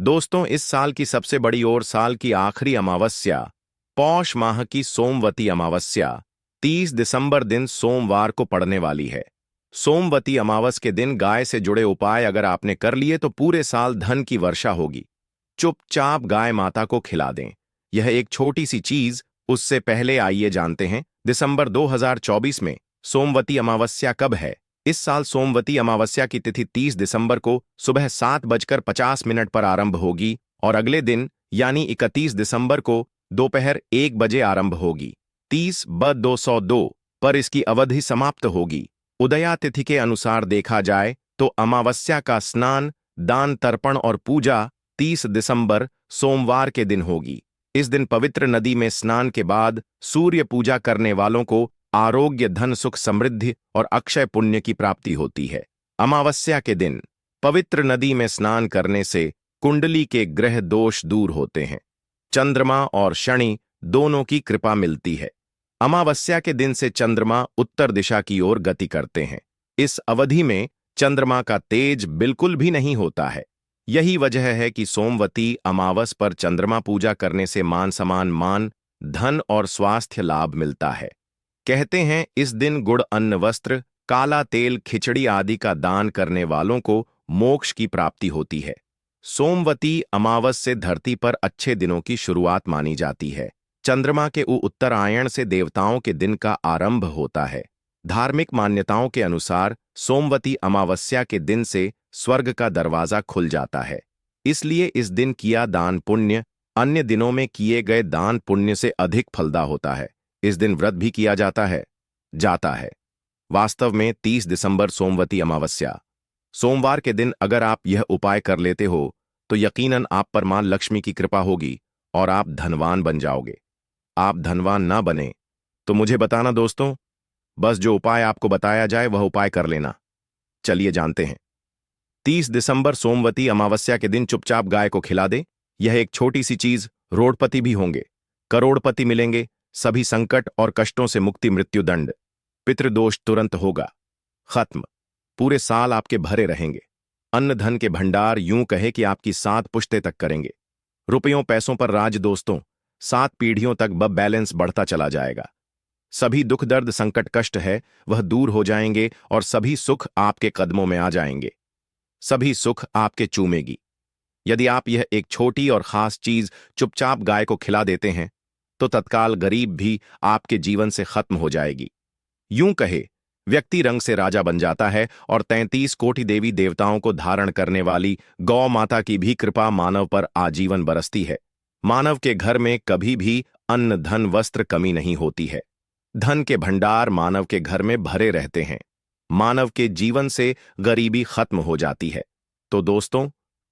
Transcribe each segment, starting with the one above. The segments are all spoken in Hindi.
दोस्तों, इस साल की सबसे बड़ी और साल की आखिरी अमावस्या पौष माह की सोमवती अमावस्या 30 दिसंबर दिन सोमवार को पड़ने वाली है। सोमवती अमावस के दिन गाय से जुड़े उपाय अगर आपने कर लिए तो पूरे साल धन की वर्षा होगी। चुपचाप गाय माता को खिला दें। यह एक छोटी सी चीज। उससे पहले आइए जानते हैं दिसंबर 2024 में सोमवती अमावस्या कब है। इस साल सोमवती अमावस्या की तिथि 30 दिसंबर को सुबह 7:50 पर आरंभ होगी और अगले दिन यानी 31 दिसंबर को दोपहर 1 बजे आरंभ होगी। 30/202 पर इसकी अवधि समाप्त होगी। उदया तिथि के अनुसार देखा जाए तो अमावस्या का स्नान, दान, तर्पण और पूजा 30 दिसंबर सोमवार के दिन होगी। इस दिन पवित्र नदी में स्नान के बाद सूर्य पूजा करने वालों को आरोग्य, धन, सुख, समृद्धि और अक्षय पुण्य की प्राप्ति होती है। अमावस्या के दिन पवित्र नदी में स्नान करने से कुंडली के ग्रह दोष दूर होते हैं। चंद्रमा और शनि दोनों की कृपा मिलती है। अमावस्या के दिन से चंद्रमा उत्तर दिशा की ओर गति करते हैं। इस अवधि में चंद्रमा का तेज बिल्कुल भी नहीं होता है। यही वजह है कि सोमवती अमावस पर चंद्रमा पूजा करने से मान सम्मान, मान, धन और स्वास्थ्य लाभ मिलता है। कहते हैं इस दिन गुड़, अन्न, वस्त्र, काला तेल, खिचड़ी आदि का दान करने वालों को मोक्ष की प्राप्ति होती है। सोमवती अमावस से धरती पर अच्छे दिनों की शुरुआत मानी जाती है। चंद्रमा के उत्तरायण से देवताओं के दिन का आरंभ होता है। धार्मिक मान्यताओं के अनुसार सोमवती अमावस्या के दिन से स्वर्ग का दरवाजा खुल जाता है। इसलिए इस दिन किया दान पुण्य अन्य दिनों में किए गए दान पुण्य से अधिक फलदा होता है। इस दिन व्रत भी किया जाता है। वास्तव में 30 दिसंबर सोमवती अमावस्या सोमवार के दिन अगर आप यह उपाय कर लेते हो तो यकीनन आप पर मां लक्ष्मी की कृपा होगी और आप धनवान बन जाओगे। आप धनवान ना बने तो मुझे बताना दोस्तों, बस जो उपाय आपको बताया जाए वह उपाय कर लेना। चलिए जानते हैं। 30 दिसंबर सोमवती अमावस्या के दिन चुपचाप गाय को खिला दे। यह एक छोटी सी चीज। रोडपति भी होंगे, करोड़पति मिलेंगे, सभी संकट और कष्टों से मुक्ति, मृत्युदंड, पितृदोष तुरंत होगा खत्म। पूरे साल आपके भरे रहेंगे। अन्न धन के भंडार यूं कहे कि आपकी 7 पुश्ते तक करेंगे। रुपयों पैसों पर राज दोस्तों, 7 पीढ़ियों तक बैलेंस बढ़ता चला जाएगा। सभी दुख, दर्द, संकट, कष्ट है वह दूर हो जाएंगे और सभी सुख आपके कदमों में आ जाएंगे। सभी सुख आपके चूमेगी। यदि आप यह एक छोटी और खास चीज चुपचाप गाय को खिला देते हैं तो तत्काल गरीब भी आपके जीवन से खत्म हो जाएगी। यूं कहे व्यक्ति रंग से राजा बन जाता है और 33 कोटि देवी देवताओं को धारण करने वाली गौ माता की भी कृपा मानव पर आजीवन बरसती है। मानव के घर में कभी भी अन्न, धन, वस्त्र कमी नहीं होती है। धन के भंडार मानव के घर में भरे रहते हैं। मानव के जीवन से गरीबी खत्म हो जाती है। तो दोस्तों,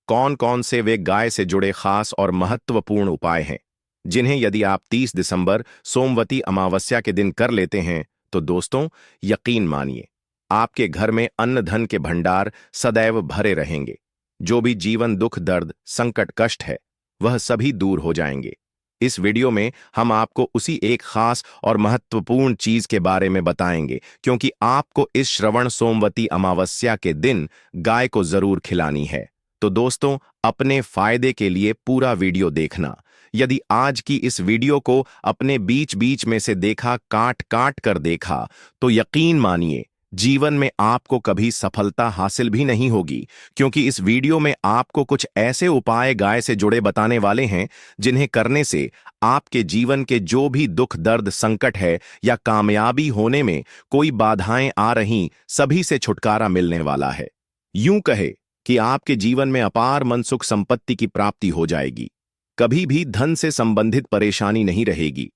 कौन कौन से वे गाय से जुड़े खास और महत्वपूर्ण उपाय हैं जिन्हें यदि आप 30 दिसंबर सोमवती अमावस्या के दिन कर लेते हैं तो दोस्तों यकीन मानिए आपके घर में अन्न धन के भंडार सदैव भरे रहेंगे। जो भी जीवन दुख, दर्द, संकट, कष्ट है वह सभी दूर हो जाएंगे। इस वीडियो में हम आपको उसी एक खास और महत्वपूर्ण चीज के बारे में बताएंगे क्योंकि आपको इस श्रवण सोमवती अमावस्या के दिन गाय को जरूर खिलानी है। तो दोस्तों, अपने फायदे के लिए पूरा वीडियो देखना। यदि आज की इस वीडियो को अपने बीच बीच में से देखा, काट काट कर देखा, तो यकीन मानिए जीवन में आपको कभी सफलता हासिल भी नहीं होगी क्योंकि इस वीडियो में आपको कुछ ऐसे उपाय गाय से जुड़े बताने वाले हैं जिन्हें करने से आपके जीवन के जो भी दुख, दर्द, संकट है या कामयाबी होने में कोई बाधाएं आ रही, सभी से छुटकारा मिलने वाला है। यूं कहे कि आपके जीवन में अपार मन, सुख, संपत्ति की प्राप्ति हो जाएगी। कभी भी धन से संबंधित परेशानी नहीं रहेगी।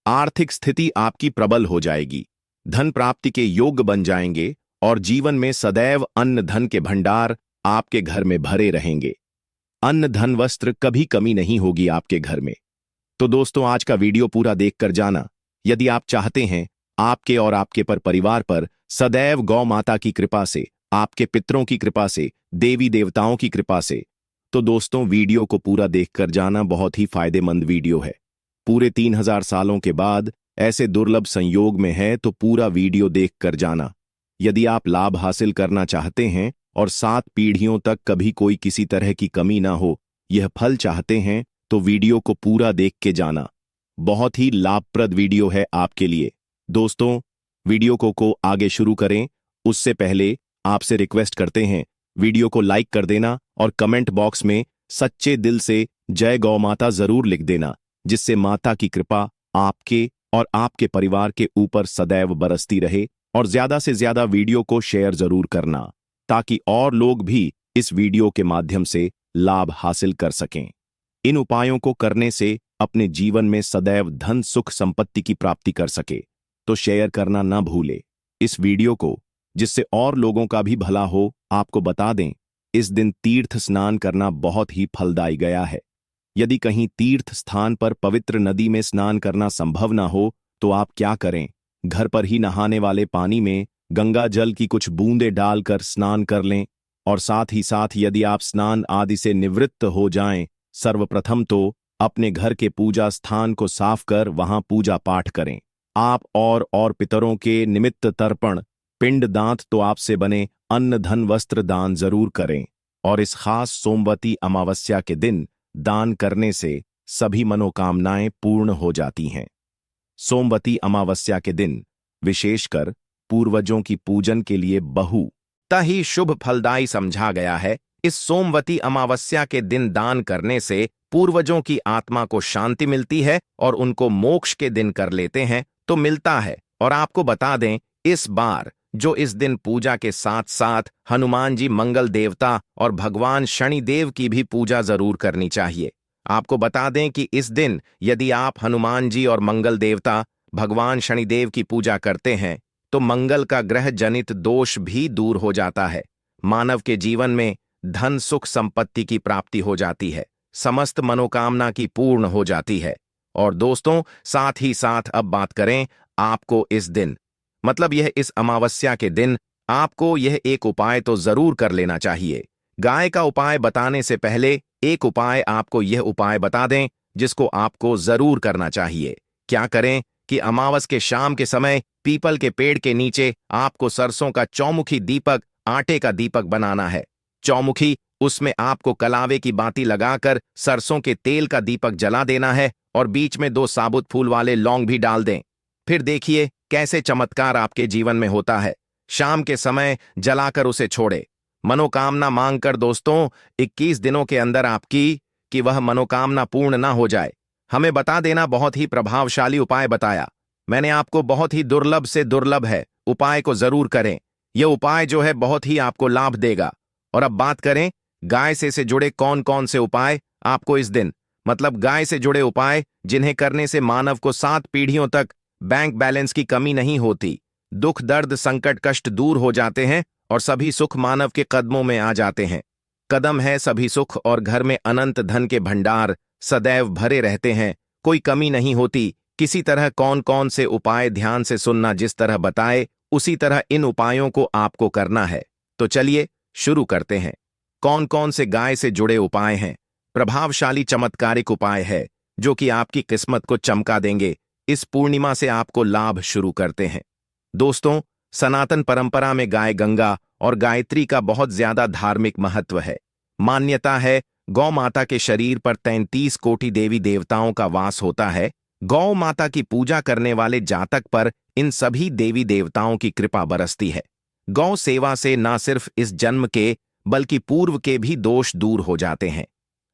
आर्थिक स्थिति आपकी प्रबल हो जाएगी। धन प्राप्ति के योग्य बन जाएंगे और जीवन में सदैव अन्न धन के भंडार आपके घर में भरे रहेंगे। अन्न धन वस्त्र कभी कमी नहीं होगी आपके घर में। तो दोस्तों, आज का वीडियो पूरा देखकर जाना। यदि आप चाहते हैं आपके और आपके परिवार पर सदैव गौ माता की कृपा से, आपके पितरों की कृपा से, देवी देवताओं की कृपा से, तो दोस्तों वीडियो को पूरा देखकर जाना। बहुत ही फायदेमंद वीडियो है। पूरे 3000 सालों के बाद ऐसे दुर्लभ संयोग में है तो पूरा वीडियो देखकर जाना। यदि आप लाभ हासिल करना चाहते हैं और 7 पीढ़ियों तक कभी कोई किसी तरह की कमी ना हो यह फल चाहते हैं तो वीडियो को पूरा देख के जाना। बहुत ही लाभप्रद वीडियो है आपके लिए। दोस्तों, वीडियो को आगे शुरू करें उससे पहले आपसे रिक्वेस्ट करते हैं वीडियो को लाइक कर देना और कमेंट बॉक्स में सच्चे दिल से जय गौ माता जरूर लिख देना, जिससे माता की कृपा आपके और आपके परिवार के ऊपर सदैव बरसती रहे। और ज्यादा से ज्यादा वीडियो को शेयर जरूर करना ताकि और लोग भी इस वीडियो के माध्यम से लाभ हासिल कर सकें। इन उपायों को करने से अपने जीवन में सदैव धन सुख संपत्ति की प्राप्ति कर सके तो शेयर करना न भूले इस वीडियो को, जिससे और लोगों का भी भला हो। आपको बता दें, इस दिन तीर्थ स्नान करना बहुत ही फलदायी गया है। यदि कहीं तीर्थ स्थान पर पवित्र नदी में स्नान करना संभव न हो तो आप क्या करें, घर पर ही नहाने वाले पानी में गंगा जल की कुछ बूंदें डालकर स्नान कर लें। और साथ ही साथ यदि आप स्नान आदि से निवृत्त हो जाएं, सर्वप्रथम तो अपने घर के पूजा स्थान को साफ कर वहां पूजा पाठ करें। आप और पितरों के निमित्त तर्पण, पिंड दांत तो आपसे बने अन्न धन वस्त्र दान जरूर करें। और इस खास सोमवती अमावस्या के दिन दान करने से सभी मनोकामनाएं पूर्ण हो जाती हैं। सोमवती अमावस्या के दिन विशेषकर पूर्वजों की पूजन के लिए बहुत ही शुभ फलदायी समझा गया है। इस सोमवती अमावस्या के दिन दान करने से पूर्वजों की आत्मा को शांति मिलती है और उनको मोक्ष के दिन कर लेते हैं तो मिलता है। और आपको बता दें, इस बार जो इस दिन पूजा के साथ साथ हनुमान जी मंगल देवता और भगवान शनिदेव की भी पूजा जरूर करनी चाहिए। आपको बता दें कि इस दिन यदि आप हनुमान जी और मंगल देवता भगवान शनिदेव की पूजा करते हैं तो मंगल का ग्रह जनित दोष भी दूर हो जाता है। मानव के जीवन में धन सुख संपत्ति की प्राप्ति हो जाती है, समस्त मनोकामना की पूर्ण हो जाती है। और दोस्तों, साथ ही साथ अब बात करें आपको इस दिन, मतलब यह इस अमावस्या के दिन आपको यह एक उपाय तो जरूर कर लेना चाहिए। गाय का उपाय बताने से पहले एक उपाय आपको यह उपाय बता दें जिसको आपको जरूर करना चाहिए। क्या करें कि अमावस के शाम के समय पीपल के पेड़ के नीचे आपको सरसों का चौमुखी दीपक, आटे का दीपक बनाना है। चौमुखी, उसमें आपको कलावे की बाती लगाकर सरसों के तेल का दीपक जला देना है और बीच में 2 साबुत फूल वाले लौंग भी डाल दें। फिर देखिए कैसे चमत्कार आपके जीवन में होता है। शाम के समय जलाकर उसे छोड़े, मनोकामना मांगकर दोस्तों 21 दिनों के अंदर आपकी कि वह मनोकामना पूर्ण ना हो जाए। हमें बता देना, बहुत ही प्रभावशाली उपाय बताया मैंने आपको, बहुत ही दुर्लभ से दुर्लभ है। उपाय को जरूर करें, यह उपाय जो है बहुत ही आपको लाभ देगा। और अब बात करें गाय से जुड़े कौन कौन से उपाय आपको इस दिन, मतलब गाय से जुड़े उपाय जिन्हें करने से मानव को 7 पीढ़ियों तक बैंक बैलेंस की कमी नहीं होती, दुख दर्द संकट कष्ट दूर हो जाते हैं और सभी सुख मानव के कदमों में आ जाते हैं। कदम है सभी सुख और घर में अनंत धन के भंडार सदैव भरे रहते हैं, कोई कमी नहीं होती। किसी तरह कौन कौन से उपाय ध्यान से सुनना, जिस तरह बताए उसी तरह इन उपायों को आपको करना है। तो चलिए शुरू करते हैं। कौन कौन से गाय से जुड़े उपाय हैं? प्रभावशाली चमत्कारिक उपाय है जो कि आपकी किस्मत को चमका देंगे। इस पूर्णिमा से आपको लाभ शुरू करते हैं। दोस्तों, सनातन परंपरा में गाय गंगा और गायत्री का बहुत ज्यादा धार्मिक महत्व है। मान्यता है गौ माता के शरीर पर 33 कोटि देवी देवताओं का वास होता है। गौ माता की पूजा करने वाले जातक पर इन सभी देवी देवताओं की कृपा बरसती है। गौ सेवा से न सिर्फ इस जन्म के बल्कि पूर्व के भी दोष दूर हो जाते हैं।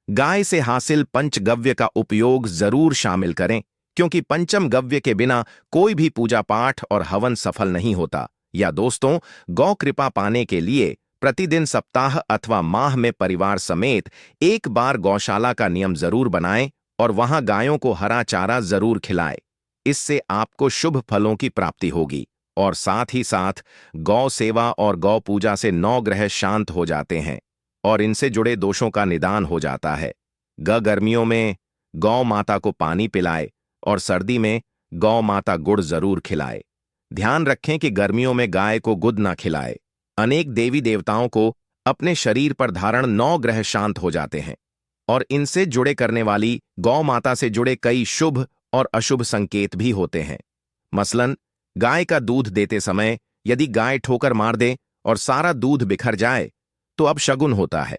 गाय से हासिल पंचगव्य का उपयोग जरूर शामिल करें, क्योंकि पंचम गव्य के बिना कोई भी पूजा पाठ और हवन सफल नहीं होता। या दोस्तों, गौ कृपा पाने के लिए प्रतिदिन सप्ताह अथवा माह में परिवार समेत एक बार गौशाला का नियम जरूर बनाएं और वहां गायों को हरा चारा जरूर खिलाएं। इससे आपको शुभ फलों की प्राप्ति होगी। और साथ ही साथ गौ सेवा और गौ पूजा से 9 ग्रह शांत हो जाते हैं और इनसे जुड़े दोषों का निदान हो जाता है। गर्मियों में गौ माता को पानी पिलाए और सर्दी में गौ माता गुड़ जरूर खिलाए। ध्यान रखें कि गर्मियों में गाय को गुद ना खिलाए। अनेक देवी देवताओं को अपने शरीर पर धारण 9 ग्रह शांत हो जाते हैं और इनसे जुड़े करने वाली गौ माता से जुड़े कई शुभ और अशुभ संकेत भी होते हैं। मसलन, गाय का दूध देते समय यदि गाय ठोकर मार दे और सारा दूध बिखर जाए तो अब शगुन होता है।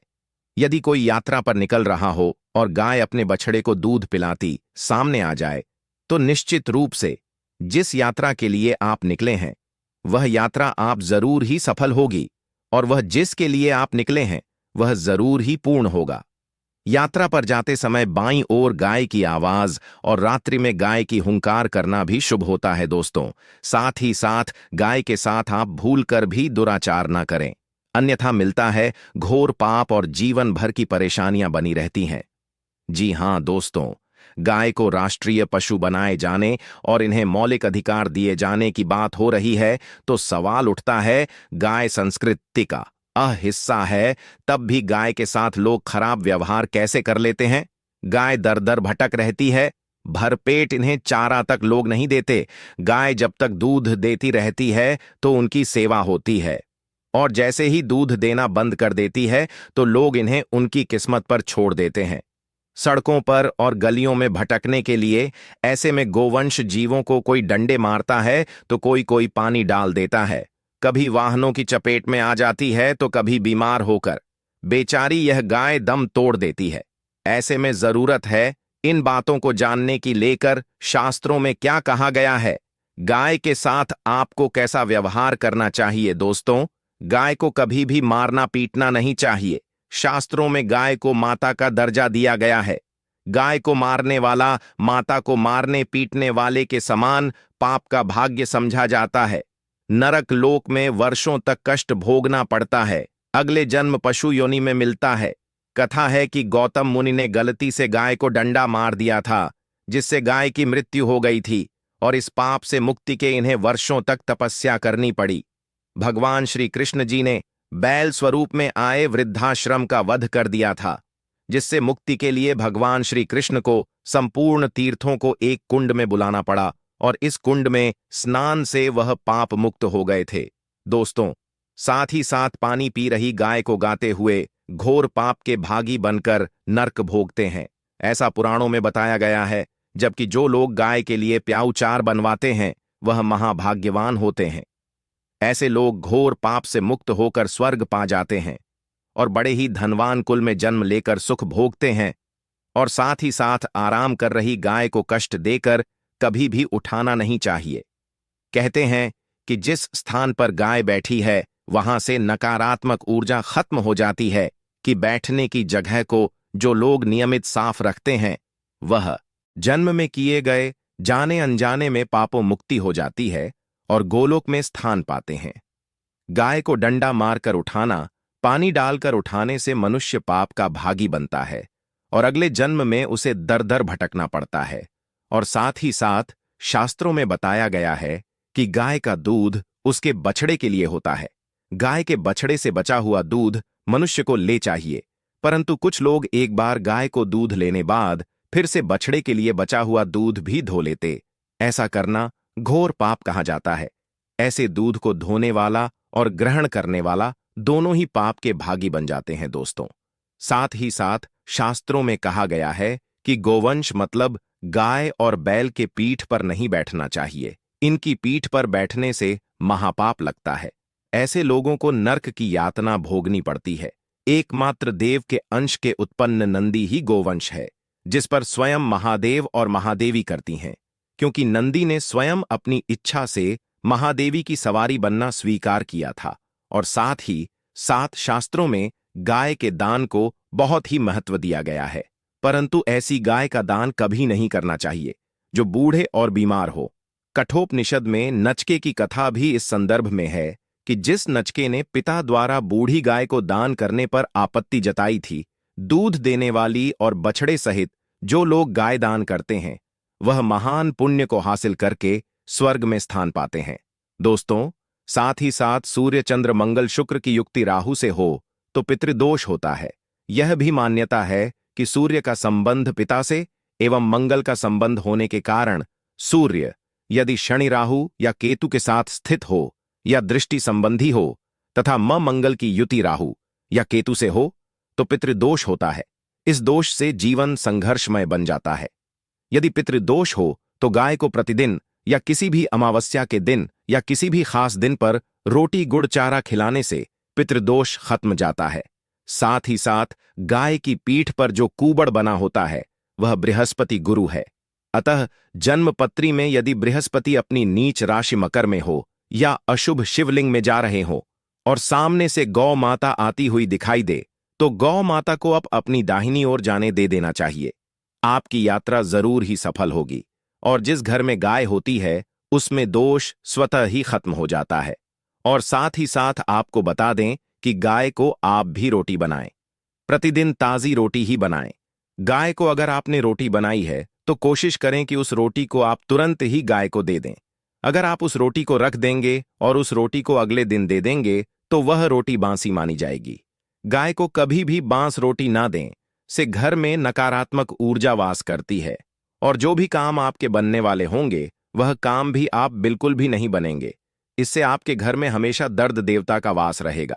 यदि कोई यात्रा पर निकल रहा हो और गाय अपने बछड़े को दूध पिलाती सामने आ जाए, तो निश्चित रूप से जिस यात्रा के लिए आप निकले हैं वह यात्रा आप जरूर ही सफल होगी, और वह जिसके लिए आप निकले हैं वह जरूर ही पूर्ण होगा। यात्रा पर जाते समय बाईं ओर गाय की आवाज और रात्रि में गाय की हुंकार करना भी शुभ होता है दोस्तों। साथ ही साथ गाय के साथ आप भूलकर भी दुराचार ना करें, अन्यथा मिलता है घोर पाप और जीवन भर की परेशानियां बनी रहती हैं। जी हां दोस्तों, गाय को राष्ट्रीय पशु बनाए जाने और इन्हें मौलिक अधिकार दिए जाने की बात हो रही है तो सवाल उठता है, गाय संस्कृति का हिस्सा है, तब भी गाय के साथ लोग खराब व्यवहार कैसे कर लेते हैं। गाय दर दर भटक रहती है, भरपेट इन्हें चारा तक लोग नहीं देते। गाय जब तक दूध देती रहती है तो उनकी सेवा होती है, और जैसे ही दूध देना बंद कर देती है तो लोग इन्हें उनकी किस्मत पर छोड़ देते हैं। सड़कों पर और गलियों में भटकने के लिए ऐसे में गोवंश जीवों को कोई डंडे मारता है तो कोई कोई पानी डाल देता है, कभी वाहनों की चपेट में आ जाती है तो कभी बीमार होकर बेचारी यह गाय दम तोड़ देती है। ऐसे में जरूरत है इन बातों को जानने की लेकर शास्त्रों में क्या कहा गया है, गाय के साथ आपको कैसा व्यवहार करना चाहिए। दोस्तों, गाय को कभी भी मारना पीटना नहीं चाहिए। शास्त्रों में गाय को माता का दर्जा दिया गया है। गाय को मारने वाला माता को मारने पीटने वाले के समान पाप का भाग्य समझा जाता है। नरक लोक में वर्षों तक कष्ट भोगना पड़ता है, अगले जन्म पशु योनि में मिलता है। कथा है कि गौतम मुनि ने गलती से गाय को डंडा मार दिया था, जिससे गाय की मृत्यु हो गई थी, और इस पाप से मुक्ति के इन्हें वर्षों तक तपस्या करनी पड़ी। भगवान श्री कृष्ण जी ने बैल स्वरूप में आए वृद्धाश्रम का वध कर दिया था, जिससे मुक्ति के लिए भगवान श्री कृष्ण को संपूर्ण तीर्थों को एक कुंड में बुलाना पड़ा, और इस कुंड में स्नान से वह पाप मुक्त हो गए थे। दोस्तों, साथ ही साथ पानी पी रही गाय को गाते हुए घोर पाप के भागी बनकर नरक भोगते हैं, ऐसा पुराणों में बताया गया है। जबकि जो लोग गाय के लिए प्याऊचार बनवाते हैं वह महाभाग्यवान होते हैं। ऐसे लोग घोर पाप से मुक्त होकर स्वर्ग पा जाते हैं और बड़े ही धनवान कुल में जन्म लेकर सुख भोगते हैं। और साथ ही साथ आराम कर रही गाय को कष्ट देकर कभी भी उठाना नहीं चाहिए। कहते हैं कि जिस स्थान पर गाय बैठी है वहां से नकारात्मक ऊर्जा खत्म हो जाती है, कि बैठने की जगह को जो लोग नियमित साफ रखते हैं वह जन्म में किए गए जाने अनजाने में पापों मुक्ति हो जाती है और गोलोक में स्थान पाते हैं। गाय को डंडा मारकर उठाना, पानी डालकर उठाने से मनुष्य पाप का भागी बनता है और अगले जन्म में उसे दर दर भटकना पड़ता है। और साथ ही साथ शास्त्रों में बताया गया है कि गाय का दूध उसके बछड़े के लिए होता है। गाय के बछड़े से बचा हुआ दूध मनुष्य को ले चाहिए, परंतु कुछ लोग एक बार गाय को दूध लेने बाद फिर से बछड़े के लिए बचा हुआ दूध भी धो लेते। ऐसा करना घोर पाप कहा जाता है। ऐसे दूध को धोने वाला और ग्रहण करने वाला दोनों ही पाप के भागी बन जाते हैं। दोस्तों, साथ ही साथ शास्त्रों में कहा गया है कि गोवंश मतलब गाय और बैल के पीठ पर नहीं बैठना चाहिए। इनकी पीठ पर बैठने से महापाप लगता है। ऐसे लोगों को नरक की यातना भोगनी पड़ती है। एकमात्र देव के अंश के उत्पन्न नंदी ही गोवंश है, जिस पर स्वयं महादेव और महादेवी करती हैं, क्योंकि नंदी ने स्वयं अपनी इच्छा से महादेवी की सवारी बनना स्वीकार किया था। और साथ ही साथ शास्त्रों में गाय के दान को बहुत ही महत्व दिया गया है, परंतु ऐसी गाय का दान कभी नहीं करना चाहिए जो बूढ़े और बीमार हो। कठोपनिषद में नचके की कथा भी इस संदर्भ में है कि जिस नचके ने पिता द्वारा बूढ़ी गाय को दान करने पर आपत्ति जताई थी, दूध देने वाली और बछड़े सहित जो लोग गाय दान करते हैं वह महान पुण्य को हासिल करके स्वर्ग में स्थान पाते हैं। दोस्तों, साथ ही साथ सूर्य चंद्र मंगल शुक्र की युक्ति राहु से हो तो पितृदोष होता है। यह भी मान्यता है कि सूर्य का संबंध पिता से एवं मंगल का संबंध होने के कारण सूर्य यदि शनि राहु या केतु के साथ स्थित हो या दृष्टि संबंधी हो तथा मंगल की युति राहु या केतु से हो तो पितृदोष होता है। इस दोष से जीवन संघर्षमय बन जाता है। यदि पितृदोष हो तो गाय को प्रतिदिन या किसी भी अमावस्या के दिन या किसी भी खास दिन पर रोटी गुड़ चारा खिलाने से पितृदोष खत्म जाता है। साथ ही साथ गाय की पीठ पर जो कूबड़ बना होता है वह बृहस्पति गुरु है। अतः जन्मपत्री में यदि बृहस्पति अपनी नीच राशि मकर में हो या अशुभ शिवलिंग में जा रहे हो और सामने से गौ माता आती हुई दिखाई दे तो गौ माता को अब अपनी दाहिनी ओर जाने दे देना चाहिए। आपकी यात्रा जरूर ही सफल होगी और जिस घर में गाय होती है उसमें दोष स्वतः ही खत्म हो जाता है। और साथ ही साथ आपको बता दें कि गाय को आप भी रोटी बनाएं, प्रतिदिन ताजी रोटी ही बनाएं। गाय को अगर आपने रोटी बनाई है तो कोशिश करें कि उस रोटी को आप तुरंत ही गाय को दे दें। अगर आप उस रोटी को रख देंगे और उस रोटी को अगले दिन दे देंगे तो वह रोटी बासी मानी जाएगी। गाय को कभी भी बांस रोटी ना दें, से घर में नकारात्मक ऊर्जा वास करती है और जो भी काम आपके बनने वाले होंगे वह काम भी आप बिल्कुल भी नहीं बनेंगे। इससे आपके घर में हमेशा दर्द देवता का वास रहेगा।